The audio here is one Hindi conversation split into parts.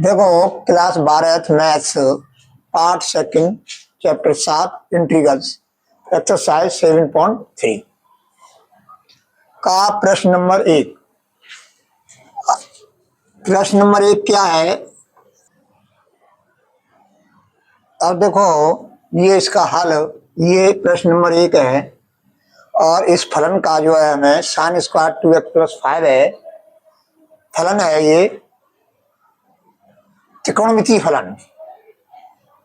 देखो class 12 maths part second chapter 7 integrals exercise 7.3 का प्रश्न नंबर 1। प्रश्न नंबर 1 क्या है? अब देखो ये इसका हल, ये प्रश्न नंबर 1 है और इस फलन का जो है हमें साइन स्क्वायर 2x+5 है। फलन है ये त्रिकोणमितीय फलन,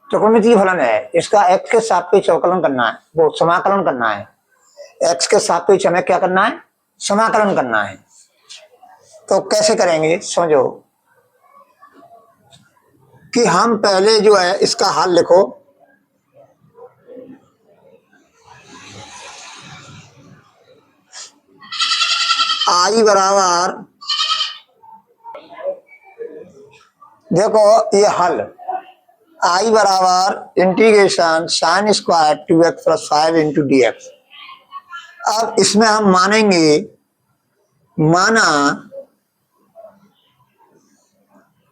त्रिकोणमितीय फलन है। इसका x के सापेक्ष अवकलन करना है, वो समाकलन करना है। x के सापेक्ष हमें क्या करना है? समाकलन करना है। तो कैसे करेंगे समझो कि हम पहले जो है इसका हल लिखो। आई बराबर, देखो ये हल आई बराबर integration sine square 2x+5 into dx। अब इसमें हम मानेंगे, माना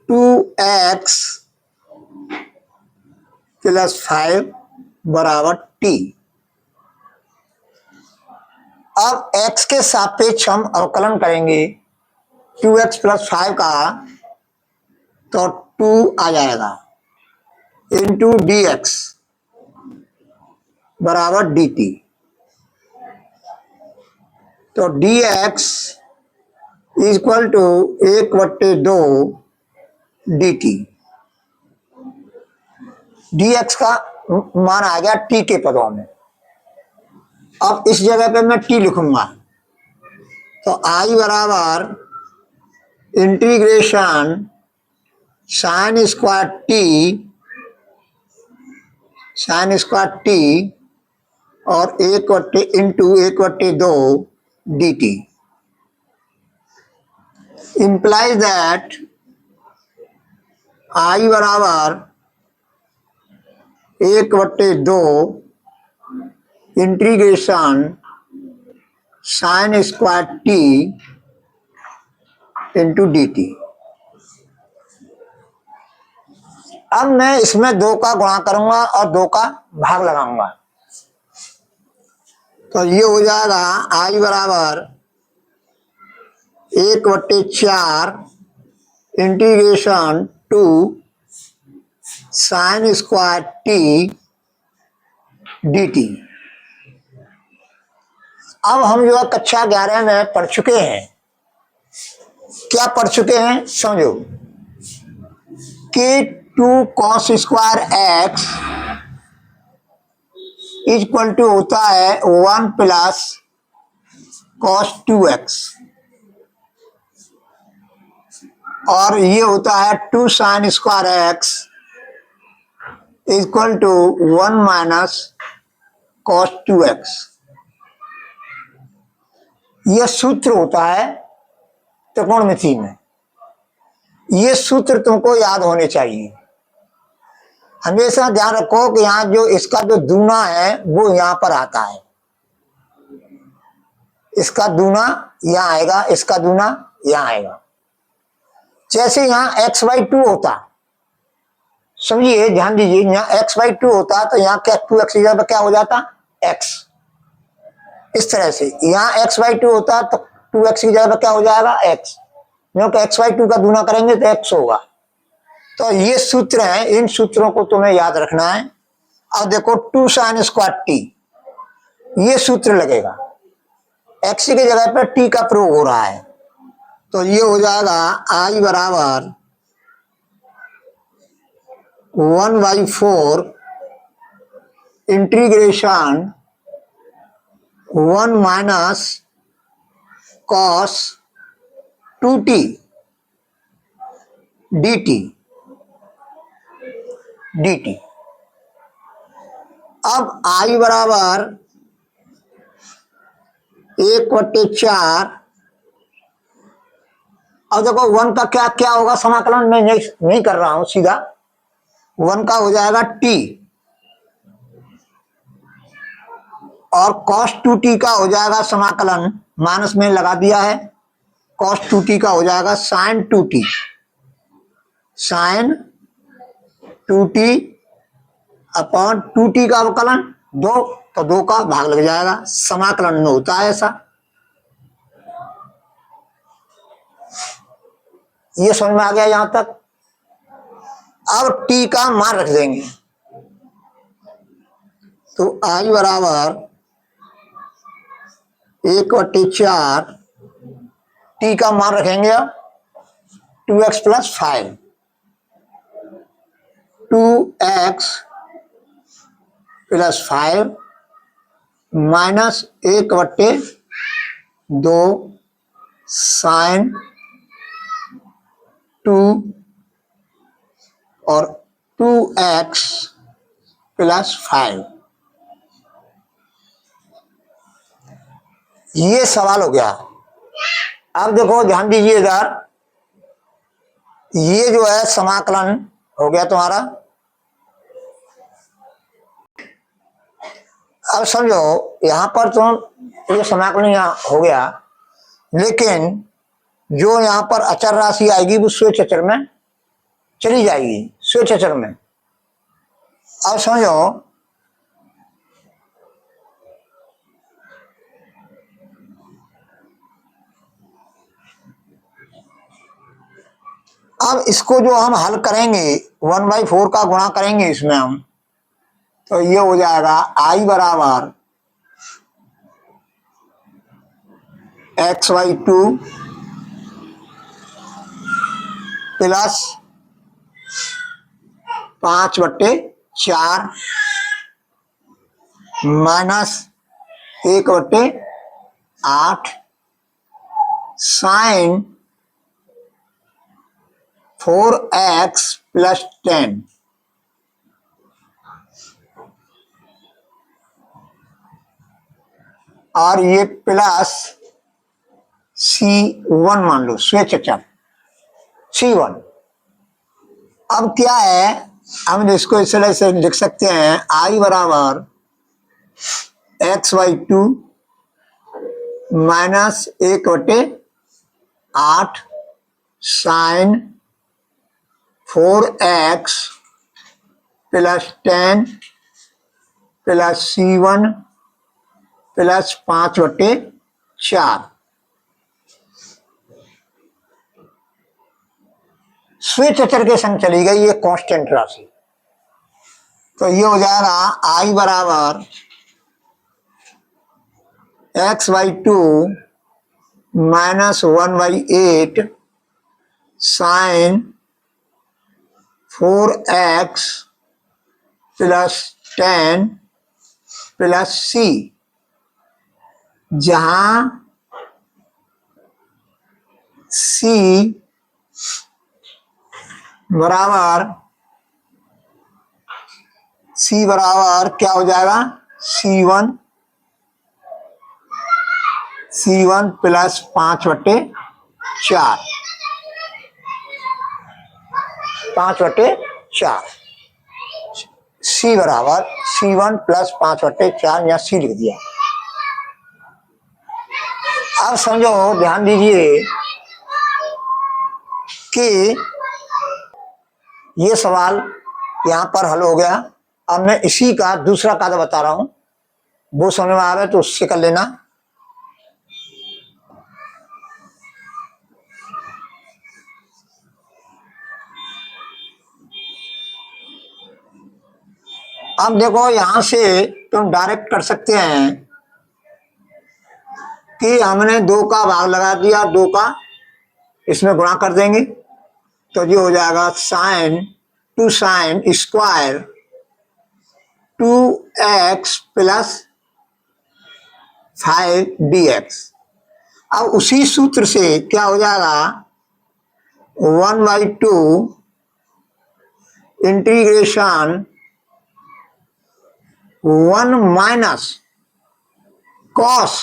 2x+5 बराबर t। अब x के सापेक्ष हम अवकलन करेंगे 2x+5 का, तो 2 आ जाएगा इंटू dx बराबर dt। तो dx equal to 1/2 dt। dx का मान आ गया t के पदों में। अब इस जगह पे मैं t लिखूंगा, तो i बराबर इंटीग्रेशन साइन स्क्वायर t और 1/2 dt implies that i बराबर 1/2 integration sine square t into dt। अब मैं इसमें 2 का गुणा करूंगा और 2 का भाग लगाऊंगा, तो ये हो जाएगा i बराबर 1/4 integration 2 sine square t dt। अब हम जो है कक्षा 11 में पढ़ चुके हैं। क्या पढ़ चुके हैं समझो कि 2 cos square x equal to होता है 1 प्लस cos 2x, और ये होता है 2 sine square x equal to 1 minus cos 2x। यह सूत्र होता है त्रिकोणमिति में। ये सूत्र तुमको याद होने चाहिए। हमेशा ध्यान रखो कि यहाँ जो इसका जो दूना है वो यहाँ पर आता है, इसका दूना यहाँ आएगा, इसका दूना यहाँ आएगा। जैसे यहाँ x/2 होता, समझिए ध्यान दीजिए, यहाँ x/2 होता तो यहाँ क्या 2x की जगह क्या हो जाता? x। इस तरह से यहाँ x/2 होता तो 2x की जगह क्या हो जाएगा? x। क्योंकि x/2 का दूना करेंगे तो x होगा। तो ये सूत्र है, इन सूत्रों को तुम्हें याद रखना है। अब देखो 2 साइन स्क्वायर t, ये सूत्र लगेगा, x की जगह पर t का प्रयोग हो रहा है। तो ये हो जाएगा i बराबर 1/4 integration 1 minus cos 2t dt। अब i बराबर 1/4। अब देखो 1 का क्या क्या होगा समाकलन, मैं नहीं कर रहा हूं, सीधा 1 का हो जाएगा t और cos 2t का हो जाएगा समाकलन, माइनस में लगा दिया है, cos 2t का हो जाएगा sin 2t। Sign 2t upon 2t का अवकलन 2, तो 2 का भाग लग जाएगा। समाकलन में होता है ऐसा। ये समझ में आ गया यहां तक। अब t का मान रख देंगे, तो i बराबर 1/4 t का मान रखेंगे 2x + 5, 2x + 5 - 1/2 साइन 2 और 2x + 5। ये सवाल हो गया। अब देखो ध्यान दीजिए इधर, ये जो है समाकलन हो गया तुम्हारा। अब समझो यहां पर तुम ये समाकलन यहाँ हो गया, लेकिन जो यहां पर अचर राशि आएगी वो स्वेच्छ अचर में चली जाएगी, स्वेच्छ अचर में। अब समझो अब इसको जो हम हल करेंगे 1/4 का गुणा करेंगे इसमें हम, तो ये हो जाएगा i बराबर x/2 plus 5/4 minus 1/8 sine 4x + 10 और ये प्लस C1 मान लो, स्वेच्छ अचर C1। अब क्या है, हम इसको इस तरह से लिख सकते हैं i बराबर x/2 minus 1/8 sine 4x + 10 plus C1 plus 5/4। स्वेच्छ अचर के संग चली गई ये कांस्टेंट राशि, तो ये हो जाएगा i बराबर x/2 minus 1/8 sine 4x + 10 plus C, जहां C बराबर क्या हो जाएगा, C1 प्लस 5/4 C बराबर C1 प्लस 5/4, यहाँ C लिख दिया। अब समझो ध्यान दीजिए कि ये सवाल यहां पर हल हो गया। अब मैं इसी का दूसरा कायदा बता रहा हूं, वो समझ में आ रहा है तो उससे कर लेना। अब देखो यहां से तुम डायरेक्ट कर सकते हैं कि हमने 2 का भाग लगा दिया, 2 का इसमें गुणा कर देंगे, तो ये हो जाएगा sign 2 sine square 2x + 5 dx। अब उसी सूत्र से क्या हो जाएगा 1/2 इंटीग्रेशन 1 माइनस कॉस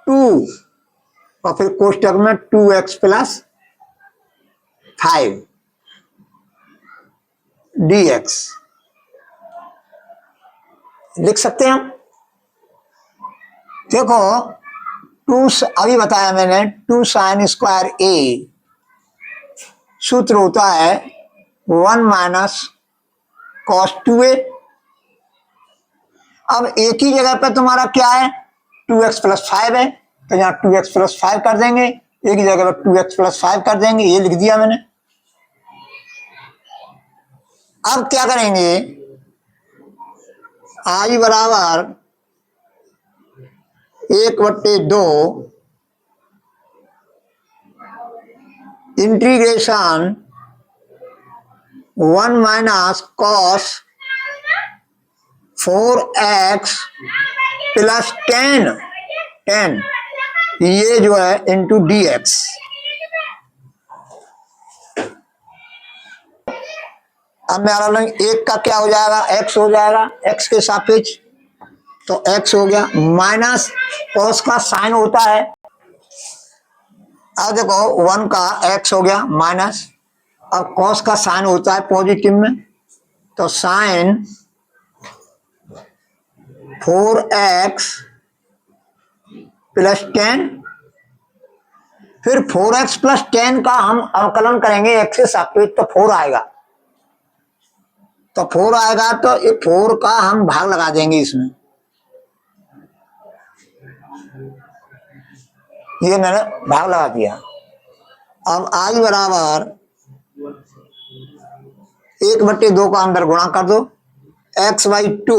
2 और फिर कोष्टक में 2x + 5 dx लिख सकते हैं हम। देखो 2 अभी बताया मैंने 2 साइन स्क्वायर a सूत्र होता है 1 माइनस कॉस 2a। अब एक ही जगह पे तुम्हारा क्या है 2x प्लस 5 है, तो यहाँ 2x प्लस 5 कर देंगे, एक ही जगह पे 2x प्लस 5 कर देंगे, ये लिख दिया मैंने। अब क्या करेंगे, i बराबर 1/2 integration 1 minus cos 4x plus 10 ये जो है इंटू dx। अब मेरा एक का क्या हो जाएगा, x हो जाएगा, x के सापेक्ष, तो x हो गया माइनस कॉस का साइन होता है। अब देखो 1 का x हो गया माइनस, अब कॉस का साइन होता है पॉजिटिव में, तो साइन 4x प्लस 10, फिर 4x प्लस 10 का हम अवकलन करेंगे x से सापेक्ष, तो 4 आएगा, तो 4 आएगा, तो ये 4 का हम भाग लगा देंगे इसमें, ये मैंने भाग लगा दिया। अब i बराबर 1/2 का अंदर गुणा कर दो, x/2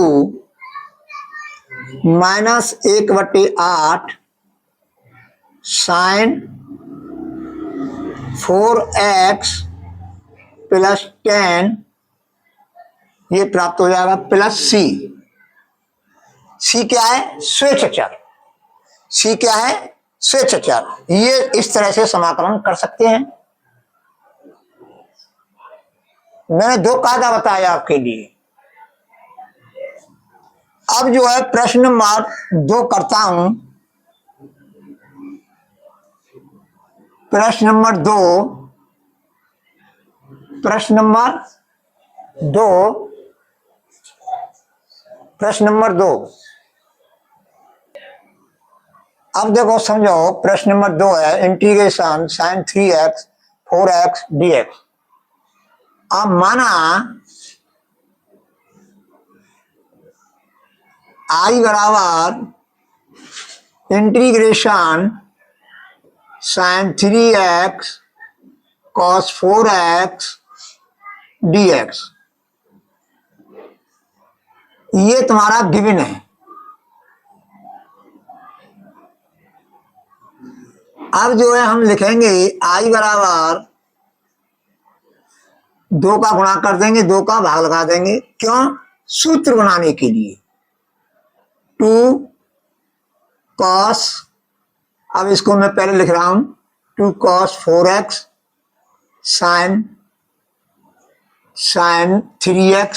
minus 1/8 sine 4x plus 10 ये प्राप्त हो जाएगा, प्लस c क्या है स्वेच्छ चर, c क्या है स्वेच्छ चर। ये इस तरह से समाकलन कर सकते हैं। मैंने 2 कायदा बताया आपके लिए। अब जो है प्रश्न नंबर 2 करता हूं। प्रश्न नंबर 2 प्रश्न नंबर 2 अब देखो समझो, प्रश्न नंबर 2 है integration sign 3x 4x dx। अब माना i बराबर integration sign 3x cos 4x dx, ये तुम्हारा गिवन है। अब जो है हम लिखेंगे i बराबर 2 का गुणा कर देंगे, 2 का भाग लगा देंगे, क्यों सूत्र बनाने के लिए 2 cos, अब इसको मैं पहले लिख रहा हूं 2 cos 4x साइन 3x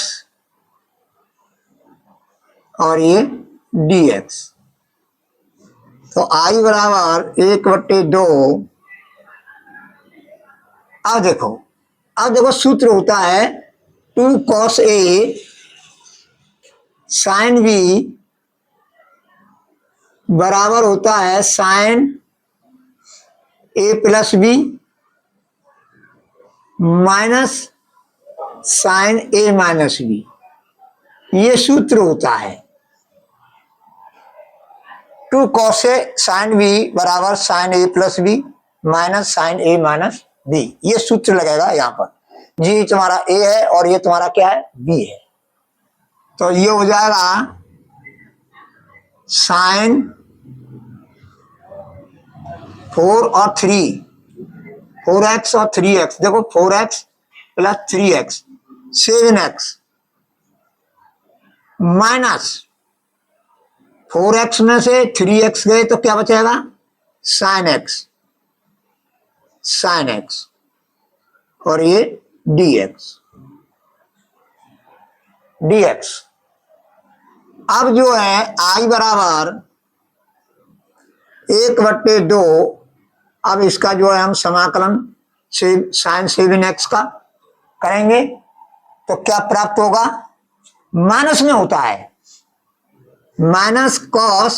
और ये dx, तो i बराबर 1/2। अब देखो सूत्र होता है 2 cos a साइन b बराबर होता है sine a plus b minus sine a minus b, ये सूत्र होता है। 2 cos a साइन b बराबर sine a plus b minus sine a minus b, ये सूत्र लगेगा यहाँ पर। जी तुम्हारा a है और ये तुम्हारा क्या है b है, तो ये हो जाएगा साइन 4 और 3 4x और 3x, देखो 4x plus 3x 7x minus 4x में से 3x गए तो क्या बचेगा साइन x और ये dx। अब जो है i बराबर 1/2, अब इसका जो है हम समाकलन साइन 7x का करेंगे, तो क्या प्राप्त होगा, माइनस में होता है, माइनस कॉस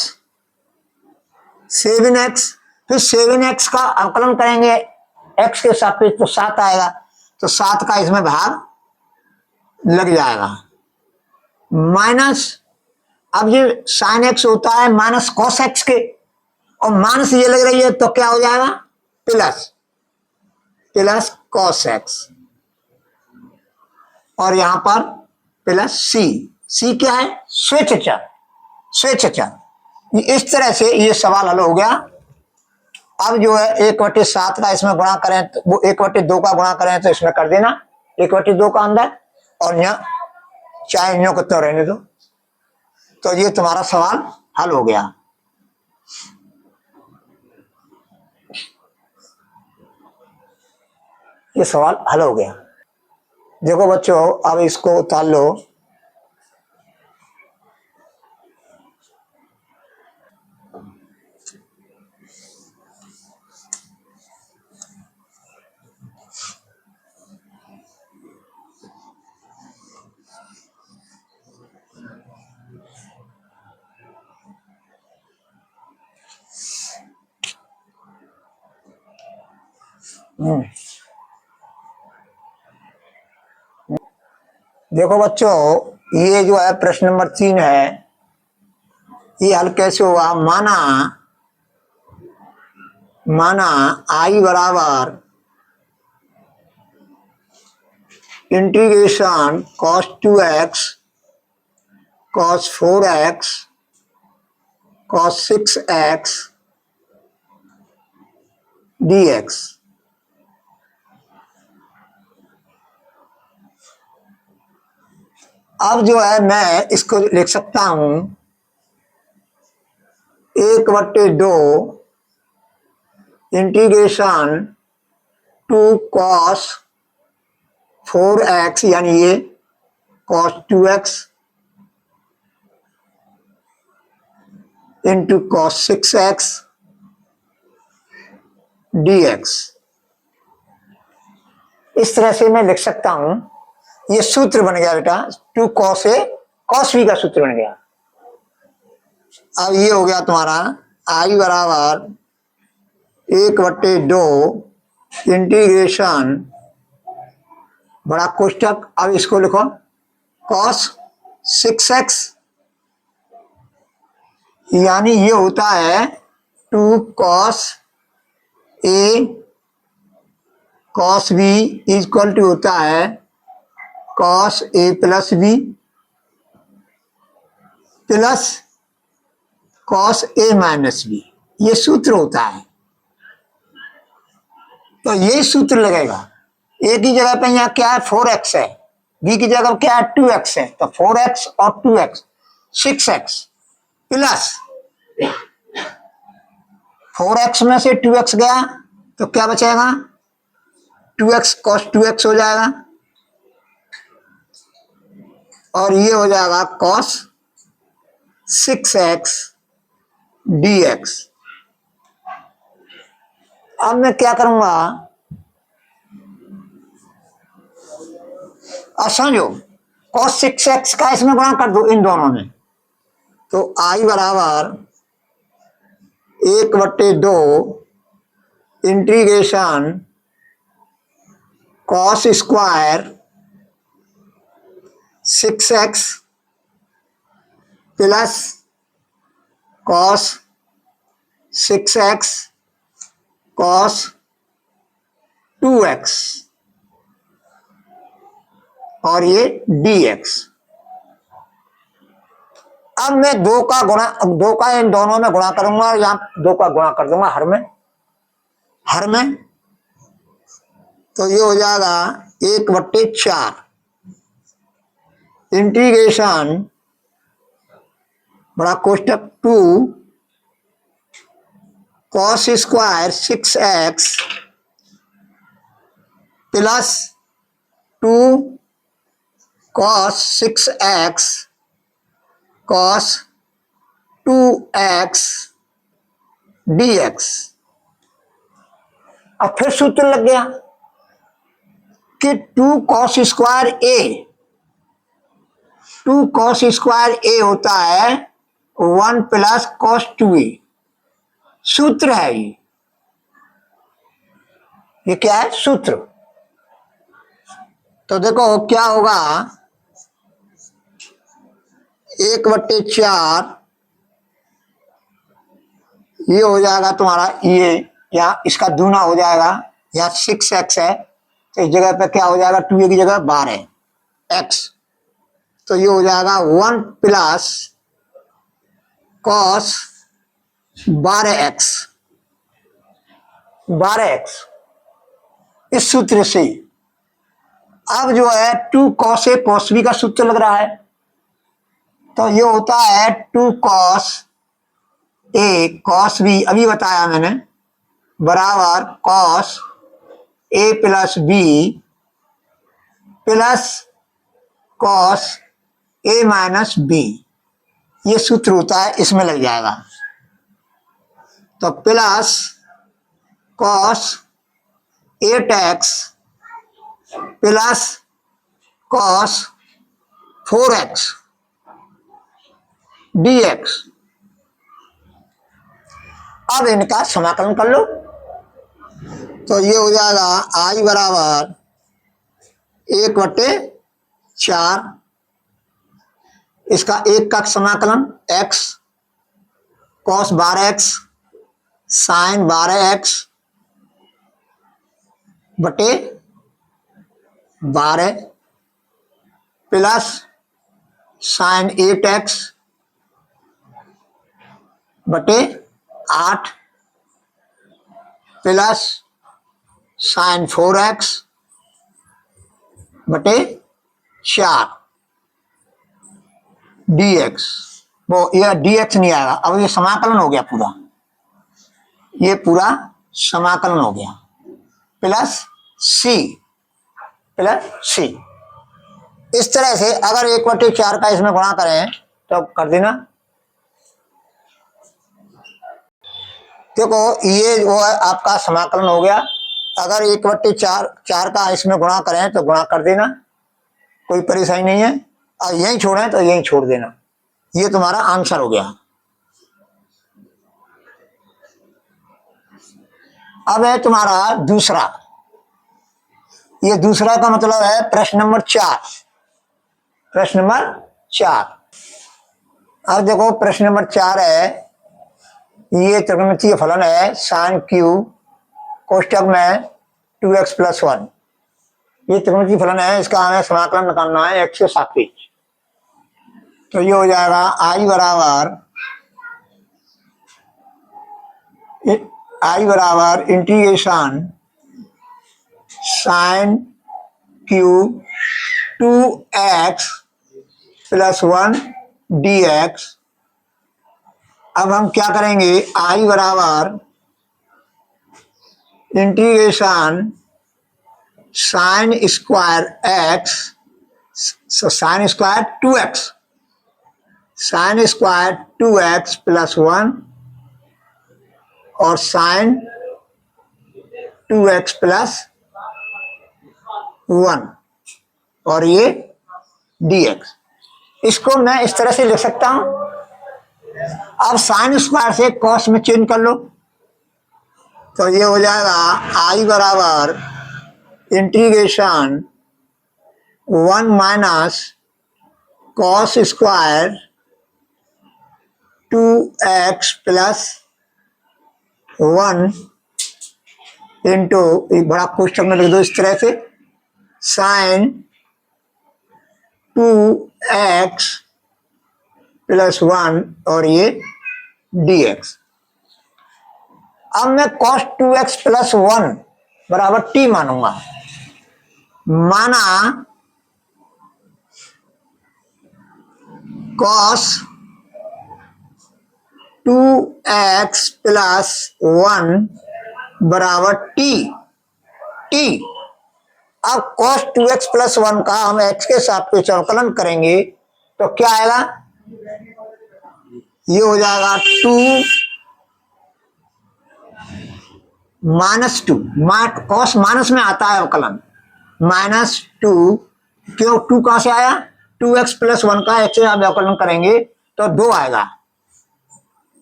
7x, फिर 7x का अवकलन करेंगे एक्स के सापेक्ष तो 7 आएगा, तो 7 का इसमें भाग लग जाएगा। माइनस, अब ये साइन एक्स होता है माइनस कॉस एक्स के, और माइनस ये लग रही है तो क्या हो जाएगा, प्लस, प्लस कॉस एक्स, और यहां पर प्लस सी। सी क्या है, स्वेच्छ चर, स्वेच्छ चर। इस तरह से ये सवाल हल हो गया। अब जो है 1/7 का इसमें गुणा करें तो वो 1/2 का गुणा करें तो इसमें कर देना 1/2 का अंदर, और यहाँ चाहे न्यो को तो रहने दो। तो ये तुम्हारा सवाल हल हो गया। ये सवाल हल हो गया। देखो बच्चों, अब इसको उतार लो। देखो बच्चों, ये जो है प्रश्न नंबर 3 है, ये हल कैसे हुआ। माना माना आई बराबर integration cos 2x cos 4x cos 6x dx। अब जो है मैं इसको लिख सकता हूं 1/2 इंटीग्रेशन 2 cos 4x, यानी ये cos 2x into cos 6x dx। इस तरह से मैं लिख सकता हूं। ये सूत्र बन गया बेटा, 2 cos a cos b का सूत्र बन गया। अब ये हो गया तुम्हारा आई बराबर 1/2 इंटीग्रेशन बड़ा कोष्टक, अब इसको लिखो cos 6x, यानी ये होता है 2 cos a cos b equal to होता है cos a plus b plus cos a minus b, ये सूत्र होता है। तो ये सूत्र लगेगा। a की जगह पे यहाँ क्या है 4x है, b की जगह क्या है 2x है, तो 4x और 2x 6x प्लस 4x में से 2x गया तो क्या बचेगा 2x cos 2x हो जाएगा, और ये हो जाएगा cos 6x dx। अब मैं क्या करूंगा, समझो cos 6x का इसमें गुणा कर दो इन दोनों में, तो आई बराबर 1/2 integration cos square 6x plus cos 6x cos 2x और ये dx। अब मैं 2 का इन दोनों में गुणा करूंगा, यहां 2 का गुणा कर दूंगा हर में, तो ये हो जाएगा 1/4 इंटीग्रेशन बड़ा कोष्टक 2 cos square 6x plus 2 cos 6x cos 2x dx। अब फिर सूत्र लग गया कि 2 cos स्क्वायर a होता है 1 प्लस cos 2a, सूत्र है ये। ये क्या है? सूत्र। तो देखो क्या होगा, 1/4 ये हो जाएगा तुम्हारा, ये या इसका दूना हो जाएगा, या 6x है तो इस जगह पे क्या हो जाएगा, 2a की जगह 12x, तो ये हो जाएगा 1 प्लस कॉस 12x, 12x इस सूत्र से। अब जो है 2 कॉस ए कॉस बी का सूत्र लग रहा है, तो ये होता है 2 कॉस ए कॉस बी, अभी बताया मैंने, बराबर cos A plus B plus cos A minus B, ये सूत्र होता है, इसमें लग जाएगा। तो plus cos 8x plus cos 4x dx। अब इनका समाकलन कर लो, तो ये हो जाएगा आई बराबर 1/4, इसका एक का समाकलन x cos 12x sign 12x बटे 12 प्लस साइन 8x बटे 8 प्लस साइन 4x बटे 4 dx। वो ये dx नहीं आएगा, अब ये समाकलन हो गया पूरा, ये पूरा समाकलन हो गया, प्लस c प्लस c। इस तरह से अगर 1/4 का इसमें गुणा करें तो कर देना। देखो ये वो है आपका समाकलन हो गया। अगर 1/4 का इसमें गुणा करें तो गुणा कर देना, कोई परेशानी नहीं है, और यहीं छोड़ें तो यहीं छोड़ देना, ये तुम्हारा आंसर हो गया। अब है तुम्हारा दूसरा, ये दूसरा का मतलब है प्रश्न नंबर 4, प्रश्न नंबर 4। अब देखो प्रश्न नंबर 4 है, ये त्रिकोणमितीय फलन है साइन क्यू कोष्टक में 2x + 1, ये त्रिकोणमितीय फलन है, इसका हमें समाकलन निकालना है x के सापेक्ष। तो ये हो जाएगा आई बराबर integration sign Q 2x + 1 dx। अब हम क्या करेंगे, आई बराबर integration sign square x, sine square 2x, sine square 2x + 1 और साइन 2x + 1 और ये dx। इसको मैं इस तरह से लिख सकता हूं। अब साइन स्क्वायर से कॉस में चेंज कर लो, तो ये हो जाएगा आई बराबर integration 1 minus cos square 2x + 1 into, बड़ा कोष्टक में लिख दो इस तरह से, साइन 2x + 1 और ये dx। अब मैं cos 2x + 1 बराबर t मानूंगा, माना cos 2x + 1 बराबर t। अब cos 2x + 1 का हम x के सापेक्ष अवकलन करेंगे तो क्या आएगा, ये हो जाएगा 2 - 2, कॉस माइनस में आता है अवकलन, -2, क्यों 2 कहां से आया, 2x + 1 का x से आप अवकलन करेंगे तो 2 आएगा,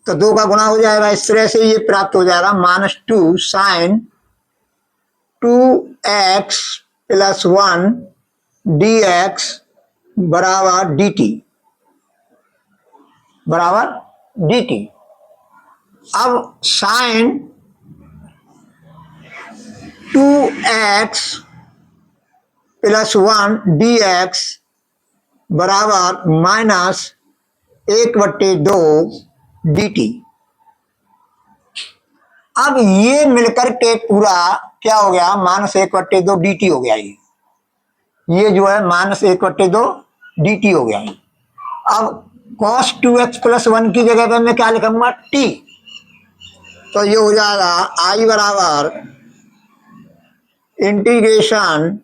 तो 2 का गुणा हो जाएगा, इस तरह से ये प्राप्त हो जाएगा -2 साइन 2x प्लस 1 dx बराबर dt बराबर dt। अब साइन 2x प्लस 1 dx बराबर माइनस 1/2 dt। अब ये मिलकर के पूरा क्या हो गया, -1/2 dt हो गया। ये जो है -1/2 dt हो गया। अब cos 2x प्लस 1 की जगह पे मैं क्या लिखूंगा, t। तो ये हो जाएगा i बराबर इंटीग्रेशन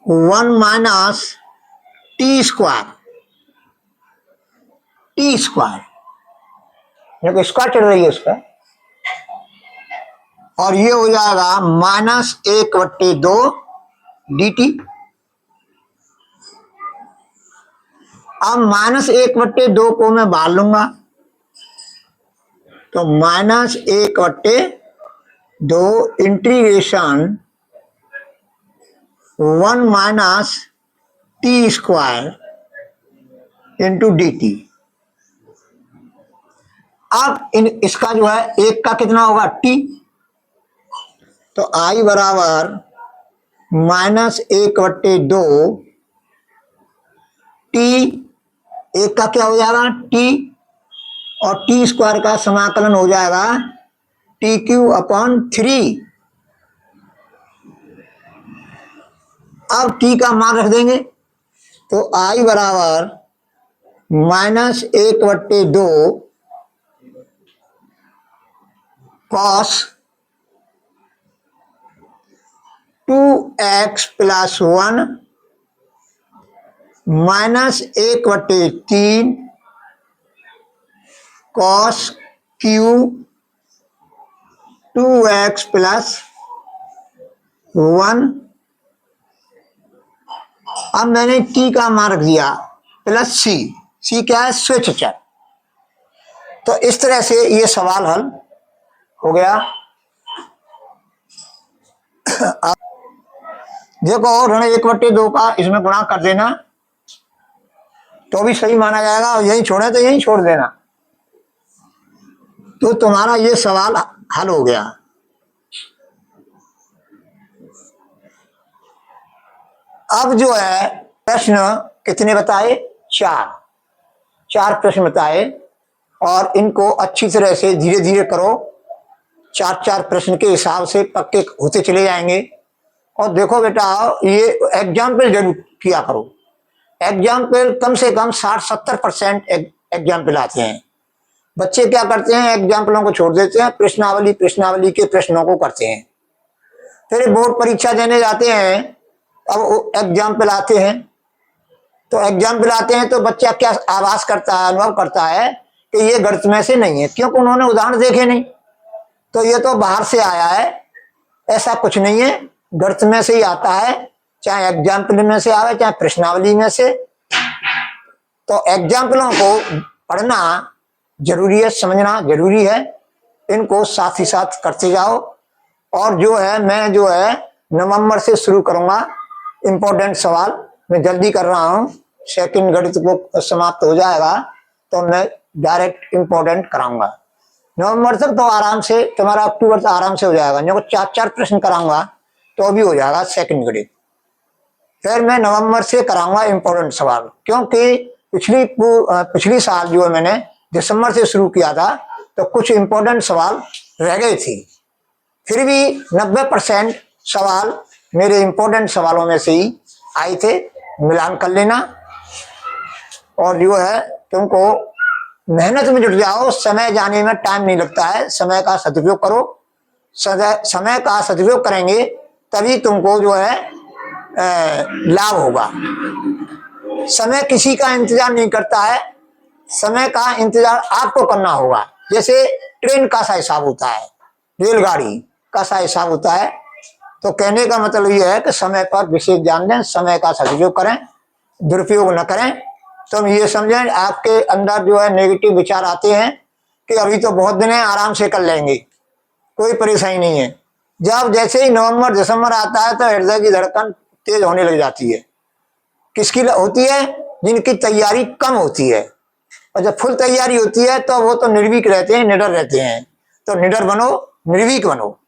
1 माइनस टी स्क्वायर, देखो स्क्वायर चढ़ रही है उसका, और ये हो जाएगा -1/2 dt। अब -1/2 को मैं बाहर लूंगा, तो -1/2 integration 1 minus T square into D T. अब इसका जो है एक का कितना होगा, टी। तो आई बराबर -1/2 टी, एक का क्या हो जाएगा, टी, और टी स्क्वायर का समाकलन हो जाएगा TQ/3। अब टी का मान रख देंगे, तो आई बराबर -1/2 cos 2x plus 1 -1/3 cos Q 2x plus 1। अब मैंने टी का मान रख दिया प्लस सी, सी क्या है, स्विच चर। तो इस तरह से ये सवाल हल हो गया। देखो ऋण 1/2 का इसमें गुणा कर देना तो भी सही माना जाएगा, और यही छोड़े तो यही छोड़ देना, तो तुम्हारा ये सवाल हल हो गया। अब जो है प्रश्न कितने बताए, चार प्रश्न बताए, और इनको अच्छी तरह से धीरे धीरे करो। 4 प्रश्न के हिसाब से पक्के होते चले जाएंगे। और देखो बेटा, ये एग्जाम्पल जरूर किया करो। एग्जाम्पल कम से कम 60-70% एग्जाम्पल आते हैं। बच्चे क्या करते हैं, एग्जाम्पलों को छोड़ देते हैं, प्रश्नावली के प्रश्नों को करते हैं। फिर बोर्ड परीक्षा देने जाते हैं, अब एग्जाम्पल आते हैं, तो बच्चा क्या आभास करता है, अनुभव करता है कि ये गणित में से नहीं है, क्योंकि उन्होंने उदाहरण देखे नहीं। तो ये तो बाहर से आया है, ऐसा कुछ नहीं है, गणित में से ही आता है, चाहे एग्जाम्पल में से आवे चाहे प्रश्नावली में से। तो एग्जाम्पलों को पढ़ना जरूरी है, समझना जरूरी है, इनको साथ ही साथ करते जाओ। और जो है मैं जो है नवंबर से शुरू करूंगा इम्पोर्टेंट सवाल, मैं जल्दी कर रहा हूँ, सेकंड गणित को समाप्त हो जाएगा तो मैं डायरेक्ट इम्पोर्टेंट कराऊंगा। नवंबर तक तो आराम से, तुम्हारा अक्टूबर तक आराम से हो जाएगा। जो 4 प्रश्न कराऊंगा तो भी हो जाएगा सेकंड गणित। फिर मैं नवंबर से कराऊंगा इम्पोर्टेंट सवाल, क्योंकि पिछली साल जो है मैंने दिसंबर से शुरू किया था, तो कुछ इम्पोर्टेंट सवाल रह गए थे। फिर भी 90% सवाल मेरे इम्पोर्टेंट सवालों में से ही आए थे, मिलान कर लेना। और जो है तुमको मेहनत में जुट जाओ, समय जाने में टाइम नहीं लगता है, समय का सदुपयोग करो। समय का सदुपयोग करेंगे तभी तुमको जो है लाभ होगा। समय किसी का इंतजार नहीं करता है, समय का इंतजार आपको करना होगा। जैसे ट्रेन का सा हिसाब होता है, रेलगाड़ी का सा हिसाब होता है। तो कहने का मतलब यह है कि समय पर विशेष ध्यान दें, समय का सदुपयोग करें, दुरुपयोग न करें। तो हम ये समझें, आपके अंदर जो है नेगेटिव विचार आते हैं कि अभी तो बहुत दिन है, आराम से कर लेंगे, कोई परेशानी नहीं है। जब जैसे ही नवंबर दिसंबर आता है तो हृदय की धड़कन तेज होने लग जाती है। किसकी होती है? जिनकी तैयारी कम होती है। और जब फुल तैयारी होती है तो वो तो निर्भीक रहते हैं, निडर रहते हैं। तो निडर बनो, निर्भीक बनो।